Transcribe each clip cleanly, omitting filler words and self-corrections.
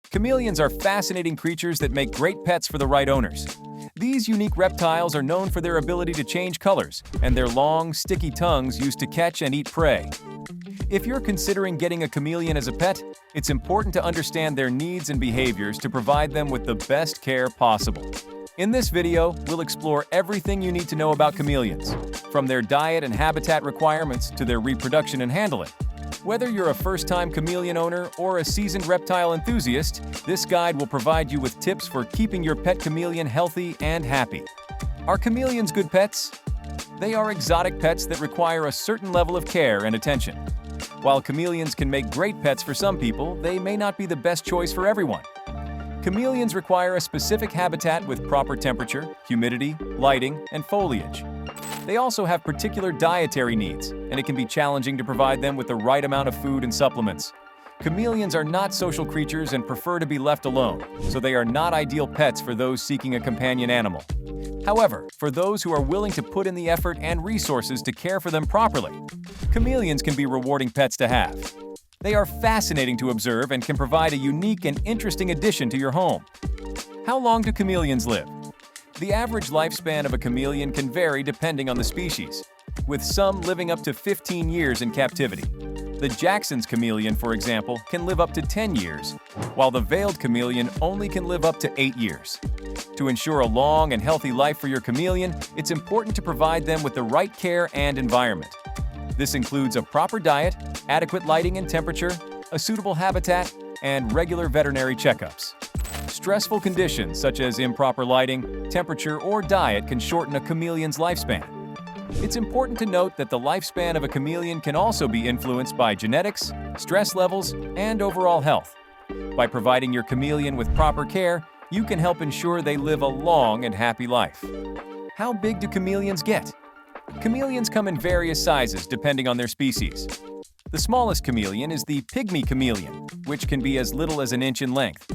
Chameleons are fascinating creatures that make great pets for the right owners. These unique reptiles are known for their ability to change colors and their long, sticky tongues used to catch and eat prey. If you're considering getting a chameleon as a pet, it's important to understand their needs and behaviors to provide them with the best care possible. In this video, we'll explore everything you need to know about chameleons, from their diet and habitat requirements to their reproduction and handling. Whether you're a first-time chameleon owner or a seasoned reptile enthusiast, this guide will provide you with tips for keeping your pet chameleon healthy and happy. Are chameleons good pets? They are exotic pets that require a certain level of care and attention. While chameleons can make great pets for some people, they may not be the best choice for everyone. Chameleons require a specific habitat with proper temperature, humidity, lighting, and foliage. They also have particular dietary needs, and it can be challenging to provide them with the right amount of food and supplements. Chameleons are not social creatures and prefer to be left alone, so they are not ideal pets for those seeking a companion animal. However, for those who are willing to put in the effort and resources to care for them properly, chameleons can be rewarding pets to have. They are fascinating to observe and can provide a unique and interesting addition to your home. How long do chameleons live? The average lifespan of a chameleon can vary depending on the species, with some living up to 15 years in captivity. The Jackson's chameleon, for example, can live up to 10 years, while the veiled chameleon only can live up to 8 years. To ensure a long and healthy life for your chameleon, it's important to provide them with the right care and environment. This includes a proper diet, adequate lighting and temperature, a suitable habitat, and regular veterinary checkups. Stressful conditions such as improper lighting, temperature, or diet can shorten a chameleon's lifespan. It's important to note that the lifespan of a chameleon can also be influenced by genetics, stress levels, and overall health. By providing your chameleon with proper care, you can help ensure they live a long and happy life. How big do chameleons get? Chameleons come in various sizes depending on their species. The smallest chameleon is the pygmy chameleon, which can be as little as an inch in length.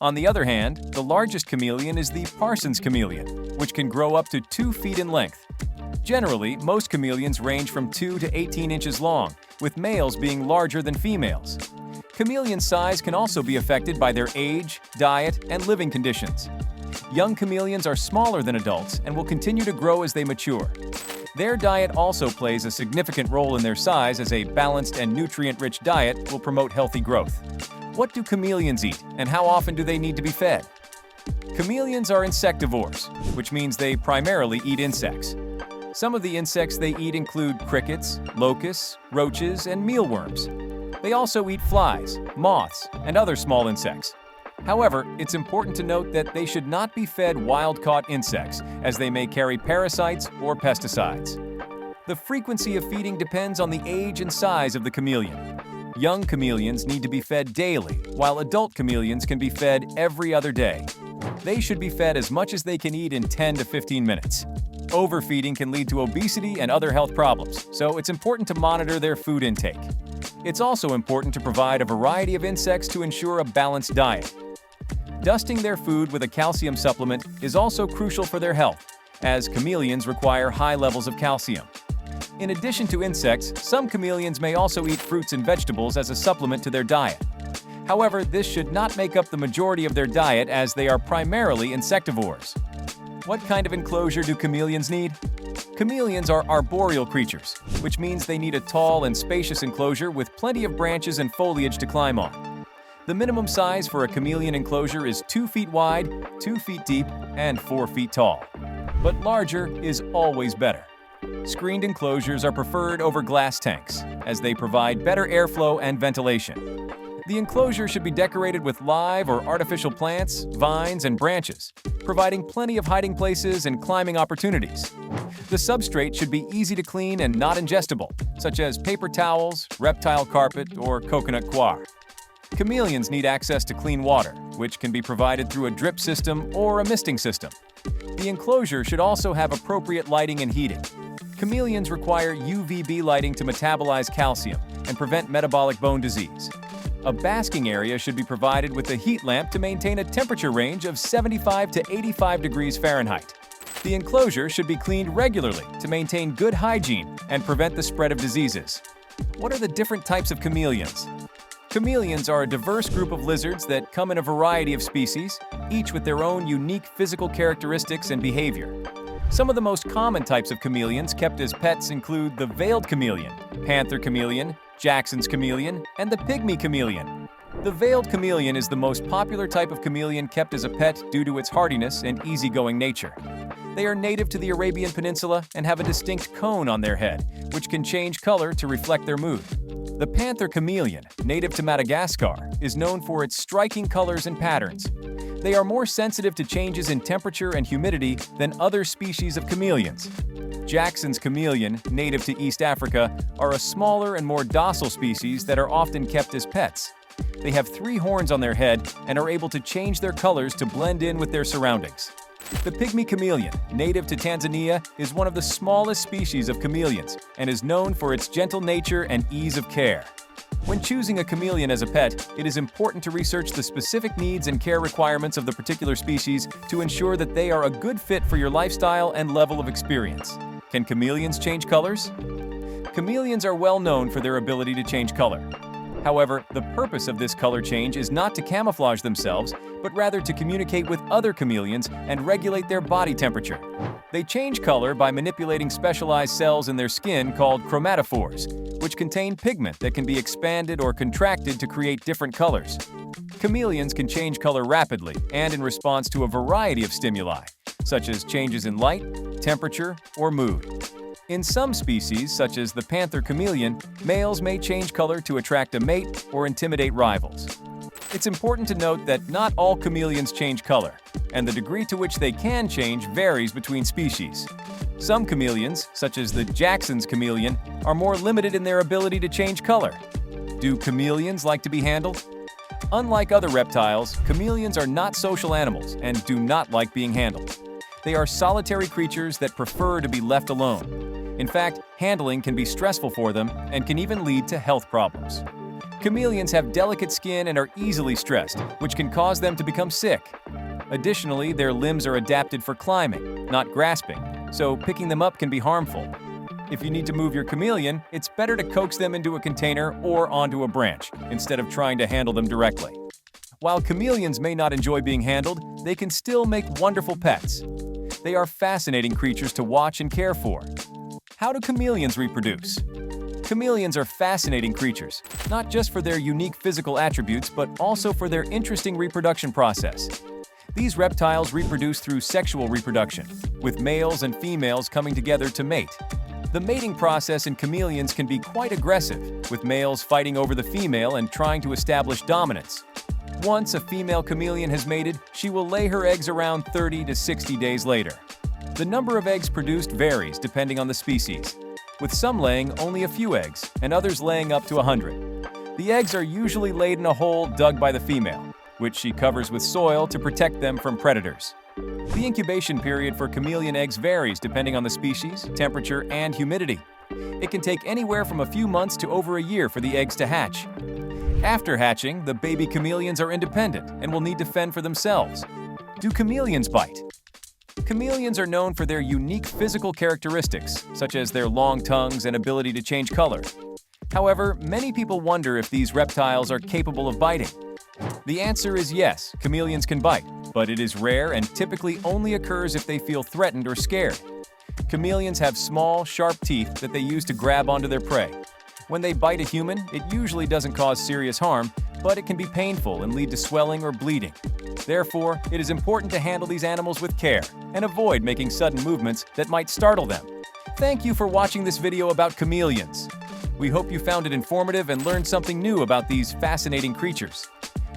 On the other hand, the largest chameleon is the Parsons chameleon, which can grow up to 2 feet in length. Generally, most chameleons range from 2 to 18 inches long, with males being larger than females. Chameleon size can also be affected by their age, diet, and living conditions. Young chameleons are smaller than adults and will continue to grow as they mature. Their diet also plays a significant role in their size, as a balanced and nutrient-rich diet will promote healthy growth. What do chameleons eat, and how often do they need to be fed? Chameleons are insectivores, which means they primarily eat insects. Some of the insects they eat include crickets, locusts, roaches, and mealworms. They also eat flies, moths, and other small insects. However, it's important to note that they should not be fed wild-caught insects, as they may carry parasites or pesticides. The frequency of feeding depends on the age and size of the chameleon. Young chameleons need to be fed daily, while adult chameleons can be fed every other day. They should be fed as much as they can eat in 10 to 15 minutes. Overfeeding can lead to obesity and other health problems, so it's important to monitor their food intake. It's also important to provide a variety of insects to ensure a balanced diet. Dusting their food with a calcium supplement is also crucial for their health, as chameleons require high levels of calcium. In addition to insects, some chameleons may also eat fruits and vegetables as a supplement to their diet. However, this should not make up the majority of their diet, as they are primarily insectivores. What kind of enclosure do chameleons need? Chameleons are arboreal creatures, which means they need a tall and spacious enclosure with plenty of branches and foliage to climb on. The minimum size for a chameleon enclosure is 2 feet wide, 2 feet deep, and 4 feet tall. But larger is always better. Screened enclosures are preferred over glass tanks, as they provide better airflow and ventilation. The enclosure should be decorated with live or artificial plants, vines, and branches, providing plenty of hiding places and climbing opportunities. The substrate should be easy to clean and not ingestible, such as paper towels, reptile carpet, or coconut coir. Chameleons need access to clean water, which can be provided through a drip system or a misting system. The enclosure should also have appropriate lighting and heating. Chameleons require UVB lighting to metabolize calcium and prevent metabolic bone disease. A basking area should be provided with a heat lamp to maintain a temperature range of 75 to 85 degrees Fahrenheit. The enclosure should be cleaned regularly to maintain good hygiene and prevent the spread of diseases. What are the different types of chameleons? Chameleons are a diverse group of lizards that come in a variety of species, each with their own unique physical characteristics and behavior. Some of the most common types of chameleons kept as pets include the veiled chameleon, panther chameleon, Jackson's chameleon, and the pygmy chameleon. The veiled chameleon is the most popular type of chameleon kept as a pet due to its hardiness and easygoing nature. They are native to the Arabian Peninsula and have a distinct cone on their head, which can change color to reflect their mood. The panther chameleon, native to Madagascar, is known for its striking colors and patterns. They are more sensitive to changes in temperature and humidity than other species of chameleons. Jackson's chameleon, native to East Africa, are a smaller and more docile species that are often kept as pets. They have 3 horns on their head and are able to change their colors to blend in with their surroundings. The pygmy chameleon, native to Tanzania, is one of the smallest species of chameleons and is known for its gentle nature and ease of care. When choosing a chameleon as a pet, it is important to research the specific needs and care requirements of the particular species to ensure that they are a good fit for your lifestyle and level of experience. Can chameleons change colors? Chameleons are well known for their ability to change color. However, the purpose of this color change is not to camouflage themselves, but rather to communicate with other chameleons and regulate their body temperature. They change color by manipulating specialized cells in their skin called chromatophores, which contain pigment that can be expanded or contracted to create different colors. Chameleons can change color rapidly and in response to a variety of stimuli, such as changes in light, temperature, or mood. In some species, such as the panther chameleon, males may change color to attract a mate or intimidate rivals. It's important to note that not all chameleons change color, and the degree to which they can change varies between species. Some chameleons, such as the Jackson's chameleon, are more limited in their ability to change color. Do chameleons like to be handled? Unlike other reptiles, chameleons are not social animals and do not like being handled. They are solitary creatures that prefer to be left alone. In fact, handling can be stressful for them and can even lead to health problems. Chameleons have delicate skin and are easily stressed, which can cause them to become sick. Additionally, their limbs are adapted for climbing, not grasping, so picking them up can be harmful. If you need to move your chameleon, it's better to coax them into a container or onto a branch, instead of trying to handle them directly. While chameleons may not enjoy being handled, they can still make wonderful pets. They are fascinating creatures to watch and care for. How do chameleons reproduce? Chameleons are fascinating creatures, not just for their unique physical attributes, but also for their interesting reproduction process. These reptiles reproduce through sexual reproduction, with males and females coming together to mate. The mating process in chameleons can be quite aggressive, with males fighting over the female and trying to establish dominance. Once a female chameleon has mated, she will lay her eggs around 30 to 60 days later. The number of eggs produced varies depending on the species, with some laying only a few eggs and others laying up to 100. The eggs are usually laid in a hole dug by the female, which she covers with soil to protect them from predators. The incubation period for chameleon eggs varies depending on the species, temperature, and humidity. It can take anywhere from a few months to over a year for the eggs to hatch. After hatching, the baby chameleons are independent and will need to fend for themselves. Do chameleons bite? Chameleons are known for their unique physical characteristics, such as their long tongues and ability to change color. However, many people wonder if these reptiles are capable of biting. The answer is yes, chameleons can bite, but it is rare and typically only occurs if they feel threatened or scared. Chameleons have small, sharp teeth that they use to grab onto their prey. When they bite a human, it usually doesn't cause serious harm, but it can be painful and lead to swelling or bleeding. Therefore, it is important to handle these animals with care and avoid making sudden movements that might startle them. Thank you for watching this video about chameleons. We hope you found it informative and learned something new about these fascinating creatures.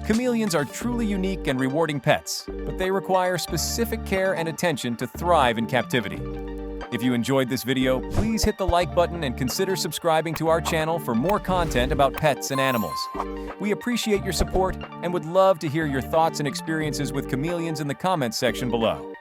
Chameleons are truly unique and rewarding pets, but they require specific care and attention to thrive in captivity. If you enjoyed this video, please hit the like button and consider subscribing to our channel for more content about pets and animals. We appreciate your support and would love to hear your thoughts and experiences with chameleons in the comments section below.